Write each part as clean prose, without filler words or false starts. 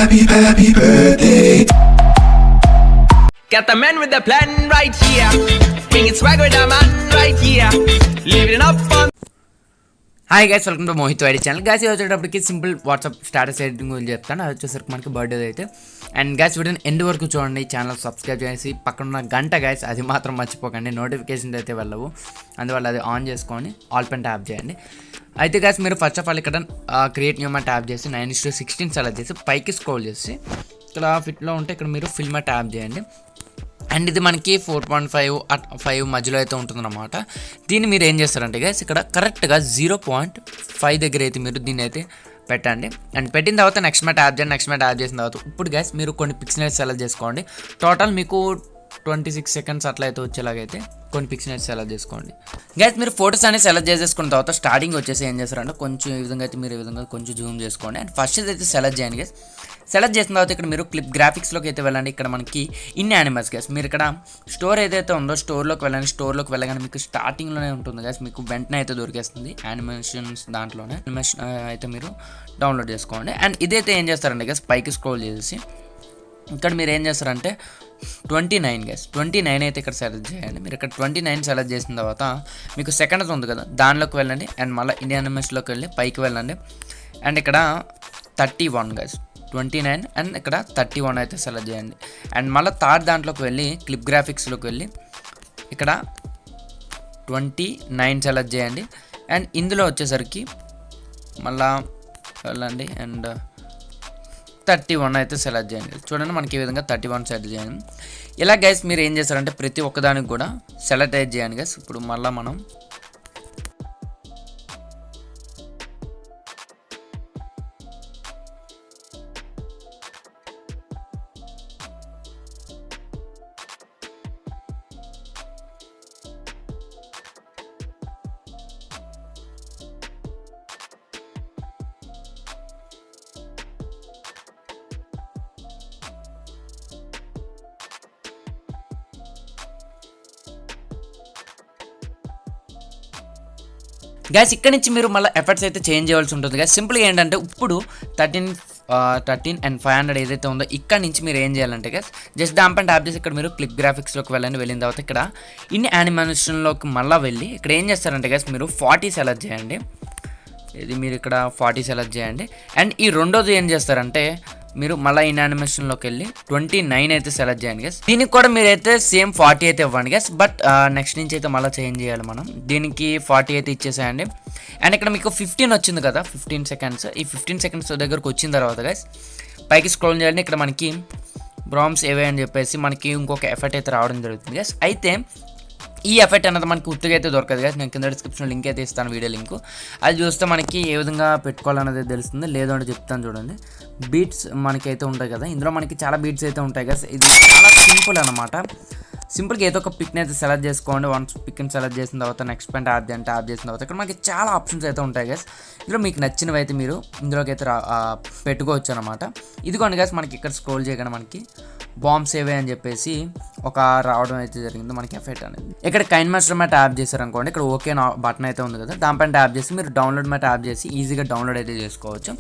happy birthday. Got the man with the plan right here. Bringing swag with the man right here. Living up on. Hi guys, welcome to Mohit ID channel. Guys వచ్చేటప్పటికి simple WhatsApp status editing గురించి చెప్తాను. అది వచ్చేసరికి మనకి birthday అయితే. And guys వీడియోని end వరకు చూడండి, ఛానల్ సబ్స్క్రైబ్ చేసి పక్కన ఉన్న గంట గైస్ అది మాత్రం మర్చిపోకండి. నోటిఫికేషన్స్ అయితే వెళ్ళవు, అందువల్ల అది ఆన్ చేసుకొని ఆల్ పెన్ ట్యాప్ చేయండి. అయితే గైస్ మీరు ఫస్ట్ ఆఫ్ ఆల్ ఇక్కడ క్రియేట్ న్యూ ట్యాప్ చేసి 9:16 సెలెక్ట్ చేసి పైకి స్క్రోల్ చేసి ఇక్కడ ఫిట్లో ఉంటే ఇక్కడ మీరు ఫిల్మ్ ట్యాప్ చేయండి. అండ్ ఇది మనకి 4.5 మధ్యలో అయితే ఉంటుందన్నమాట. దీన్ని మీరు ఏం చేస్తారంటే గైస్ ఇక్కడ కరెక్ట్గా 0.5 దగ్గర అయితే మీరు దీన్ని అయితే పెట్టండి. అండ్ పెట్టిన తర్వాత నెక్స్ట్ మ్యాట్ యాప్ చేయండి. నెక్స్ట్ మ్యాట్ యాప్ చేసిన తర్వాత ఇప్పుడు గైస్ మీరు కొన్ని పిక్సెల్స్ సెలెక్ట్ చేసుకోండి. టోటల్ మీకు 26 సెకండ్స్ అట్లా అయితే వచ్చేలాగైతే కొన్ని పిక్సెల్స్ సెలెక్ట్ చేసుకోండి. గైస్ మీరు ఫోటోస్ అనేది సెలెక్ట్ చేసేసుకున్న తర్వాత స్టార్టింగ్ వచ్చేసి ఏం చేస్తారంటే కొంచెం ఈ విధంగా అయితే మీరు ఈ విధంగా కొంచెం జూమ్ చేసుకోండి. అండ్ ఫస్ట్ అయితే సెలెక్ట్ చేయండి గైస్. సెలెక్ట్ చేసిన తర్వాత ఇక్కడ మీరు క్లిప్ గ్రాఫిక్స్లోకి అయితే వెళ్ళండి. ఇక్కడ మనకి ఇన్ యానిమల్స్ గైస్ మీరు ఇక్కడ స్టోర్ ఏదైతే ఉందో స్టోర్లోకి వెళ్ళండి. స్టోర్లోకి వెళ్ళగానే మీకు స్టార్టింగ్లోనే ఉంటుంది గైస్, మీకు వెంటనే అయితే దొరికేస్తుంది యానిమేషన్స్. దాంట్లోనే యానిమేషన్ అయితే మీరు డౌన్లోడ్ చేసుకోండి. అండ్ ఇదైతే ఏం చేస్తారంటే గైస్ పైకి స్క్రోల్ చేసి ఇక్కడ మీరు ఏం చేస్తారంటే 29 గైస్ 29 అయితే ఇక్కడ సెలెక్ట్ చేయండి. మీరు ఇక్కడ 29 సెలెక్ట్ చేసిన తర్వాత మీకు సెకండ్స్ ఉంది కదా దానిలోకి వెళ్ళండి. అండ్ మళ్ళీ ఇండియన్ యానిమేషన్లోకి వెళ్ళి పైకి వెళ్ళండి. అండ్ ఇక్కడ 31 గైస్ 29 అండ్ ఇక్కడ 31 అయితే సెలెక్ట్ చేయండి. అండ్ మళ్ళీ థర్డ్ దాంట్లోకి వెళ్ళి క్లిప్ గ్రాఫిక్స్లోకి వెళ్ళి ఇక్కడ 29 సెలెక్ట్ చేయండి. అండ్ ఇందులో వచ్చేసరికి మళ్ళా వెళ్ళండి అండ్ 31 అయితే సెలెక్ట్ చేయండి. చూడండి మనకి ఈ విధంగా 31 సెలెక్ట్ చేయండి. ఇలా గైస్ మీరు ఏం చేస్తారంటే ప్రతి ఒక్కదానికి కూడా సెలెక్ట్ అయితే చేయండి గైస్. ఇప్పుడు మళ్ళీ మనం గైస్ ఇక్కడ నుంచి మీరు మళ్ళీ ఎఫర్ట్స్ అయితే చేంజ్ చేయాల్సి ఉంటుంది గైస్. సింపుల్గా ఏంటంటే ఇప్పుడు 13 అండ్ 500 ఏదైతే ఉందో ఇక్కడ నుంచి మీరు ఏం చేయాలంటే గైస్ జస్ట్ డాంప్ ట్యాప్ చేసి ఇక్కడ మీరు క్లిప్ గ్రాఫిక్స్లోకి వెళ్ళండి. వెళ్ళిన తర్వాత ఇక్కడ ఇన్ని యానిమేషన్లోకి మళ్ళీ వెళ్ళి ఇక్కడ ఏం చేస్తారంటే గైస్ మీరు 40 సెలెక్ట్ చేయండి. ఇది మీరు ఇక్కడ 40 సెలెక్ట్ చేయండి. అండ్ ఈ రెండోది ఏం చేస్తారంటే మీరు మళ్ళీ ఇన్ యానిమేషన్లోకి వెళ్ళి 29 అయితే సెలెక్ట్ చేయండి గైస్. దీనికి కూడా మీరైతే సేమ్ 40 అయితే ఇవ్వండి గైస్. బట్ నెక్స్ట్ నుంచి అయితే మళ్ళీ చేంజ్ చేయాలి మనం. దీనికి 40 అయితే ఇచ్చేసేయండి. అండ్ ఇక్కడ మీకు 15 వచ్చింది కదా 15 సెకండ్స్. ఈ 15 సెకండ్స్ దగ్గరకు వచ్చిన తర్వాత గైస్ పైకి స్క్రోల్ చేయండి. ఇక్కడ మనకి బ్రామ్స్ ఏవే అని చెప్పేసి మనకి ఇంకొక ఎఫెక్ట్ అయితే రావడం జరుగుతుంది గైస్. అయితే ఈ ఎఫెక్ట్ అనేది మనకి ఉత్తుగా అయితే దొరకదు కదా. నేను కింద డిస్క్రిప్షన్లో లింక్ అయితే ఇస్తాను, వీడియో లింక్. అది చూస్తే మనకి ఏ విధంగా పెట్టుకోవాలనేది తెలుస్తుంది. లేదు అంటే చెప్తాను చూడండి. బీట్స్ మనకి అయితే ఉంటాయి కదా, ఇందులో మనకి చాలా బీట్స్ అయితే ఉంటాయి కదా. ఇది చాలా సింపుల్ అనమాట. సింపుల్గా ఏదో ఒక పిక్ని అయితే సెలెక్ట్ చేసుకోండి. వన్స్ పిక్ని సెలెక్ట్ చేసిన తర్వాత నెక్స్ట్ పెయింట్ ట్యాప్ చేసిన తర్వాత ఇక్కడ మనకి చాలా ఆప్షన్స్ అయితే ఉంటాయి గైస్. ఇందులో మీకు నచ్చినవి అయితే మీరు ఇందులోకి అయితే పెట్టుకోవచ్చు అనమాట. ఇదిగోండి గైస్ మనకి ఇక్కడ స్క్రోల్ చేయగానే మనకి బాంబ్స్ ఏవే అని చెప్పేసి ఒక రావడం అయితే జరిగింది మనకి ఎఫెక్ట్ అనేది. ఇక్కడ కైన్మాస్టర్ మ్యాట్ ట్యాప్ చేశారనుకోండి, ఇక్కడ ఓకే బటన్ అయితే ఉంది కదా, దానిపైన ట్యాప్ చేసి మీరు డౌన్లోడ్ మ్యాట్ ట్యాప్ చేసి ఈజీగా డౌన్లోడ్ అయితే చేసుకోవచ్చు.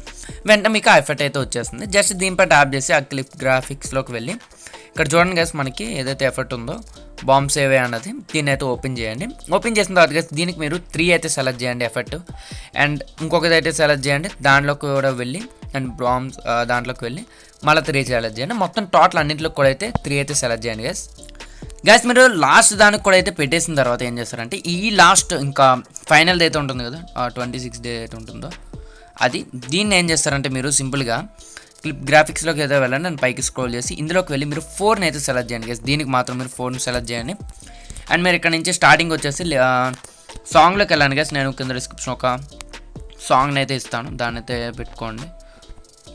వెంటనే మీకు ఆ ఎఫెక్ట్ అయితే వచ్చేస్తుంది. జస్ట్ దీనిపై ట్యాప్ చేసి ఆ క్లిప్ గ్రాఫిక్స్లోకి వెళ్ళి ఇక్కడ చూడండి గైస్ మనకి ఏదైతే ఎఫెక్ట్ ఉందో బాంబ్స్ ఏవే అన్నది దీన్ని అయితే ఓపెన్ చేయండి. ఓపెన్ చేసిన తర్వాత గైస్ దీనికి మీరు 3 అయితే సెలెక్ట్ చేయండి ఎఫెక్ట్. అండ్ ఇంకొకటి అయితే సెలెక్ట్ చేయండి. దాంట్లోకి కూడా వెళ్ళి అండ్ బాంబ్స్ దాంట్లోకి వెళ్ళి మళ్ళీ 3 సెలెక్ట్ చేయండి. మొత్తం టోటల్ అన్నింటిలోకి కూడా అయితే 3 అయితే సెలెక్ట్ చేయండి గైస్. గైస్ మీరు లాస్ట్ దానికి కూడా అయితే పెట్టేసిన తర్వాత ఏం చేస్తారంటే ఈ లాస్ట్ ఇంకా ఫైనల్ అయితే ఉంటుంది కదా 26 డే అయితే ఉంటుందో అది, దీన్ని ఏం చేస్తారంటే మీరు సింపుల్గా క్లిప్ గ్రాఫిక్స్లోకి అయితే వెళ్ళండి. అండ్ పైకి స్క్రోల్ చేసి ఇందులోకి వెళ్ళి మీరు 4 అయితే సెలెక్ట్ చేయండి గైస్. దీనికి మాత్రం మీరు 4 సెలెక్ట్ చేయండి. అండ్ మీరు ఇక్కడ నుంచి స్టార్టింగ్ వచ్చేసి సాంగ్లోకి వెళ్ళండి గైస్. నేను కింద డిస్క్రిప్షన్ ఒక సాంగ్ని అయితే ఇస్తాను, దాన్ని అయితే పెట్టుకోండి.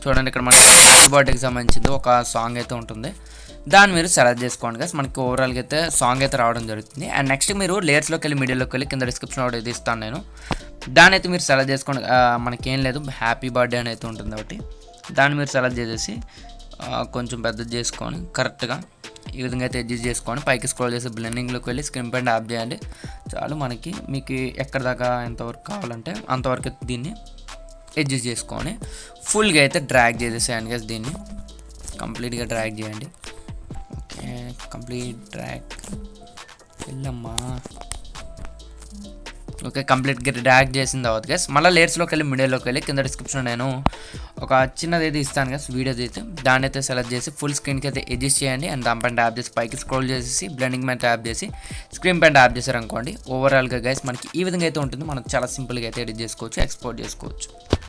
చూడండి ఇక్కడ మనకి హ్యాపీ బర్త్డేకి సంబంధించింది ఒక సాంగ్ అయితే ఉంటుంది, దాన్ని మీరు సెలెక్ట్ చేసుకోండి గైస్. మనకి ఓవరాల్గా అయితే సాంగ్ అయితే రావడం జరుగుతుంది. అండ్ నెక్స్ట్ మీరు లేయర్స్లోకి వెళ్ళి మీడియాలోకి వెళ్ళి కింద డిస్క్రిప్షన్ ఒకటి ఇది ఇస్తాను నేను, దాన్ని అయితే మీరు సెలెక్ట్ చేసుకోండి. మనకేం లేదు హ్యాపీ బర్త్డే అని అయితే ఉంటుంది ఒకటి, దాన్ని మీరు సెలెక్ట్ చేసేసి కొంచెం పెద్దది చేసుకొని కరెక్ట్గా ఈ విధంగా అయితే అడ్జస్ట్ చేసుకొని పైకి స్క్రోల్ చేసి బ్లెండింగ్లోకి వెళ్ళి స్క్రీన్ పైన ట్యాప్ చేయండి చాలు. మనకి మీకు ఎక్కడ దాకా ఎంతవరకు కావాలంటే అంతవరకు దీన్ని అడ్జస్ట్ చేసుకొని ఫుల్గా అయితే డ్రాగ్ చేసేసేయండి గైస్. దీన్ని కంప్లీట్గా డ్రాగ్ చేయండి. ఓకే, కంప్లీట్ డ్రాగ్ వెళ్ళమ్మా. ఓకే, కంప్లీట్గా డ్రాగ్ చేసిన తర్వాత గైస్ మళ్ళీ లేయర్స్లోకి వెళ్ళి మీడియాలోకి వెళ్ళి కింద డిస్క్రిప్షన్లో నేను ఒక చిన్నది అయితే ఇస్తాను గైస్, వీడియో అయితే దాన్ని అయితే సెలెక్ట్ చేసి ఫుల్ స్క్రీన్కి అయితే అడ్జస్ట్ చేయండి. అండ్ దానిపైన ట్యాప్ చేసి పైకి స్క్రోల్ చేసి బ్లెండింగ్ పైన ట్యాప్ చేసి స్క్రీన్ పైన ట్యాప్ చేశారు అనుకోండి, ఓవరాల్గా గైస్ మనకి ఈ విధంగా అయితే ఉంటుంది. మనం చాలా సింపుల్గా అయితే ఎడిట్ చేసుకోవచ్చు, ఎక్స్పోర్ట్ చేసుకోవచ్చు.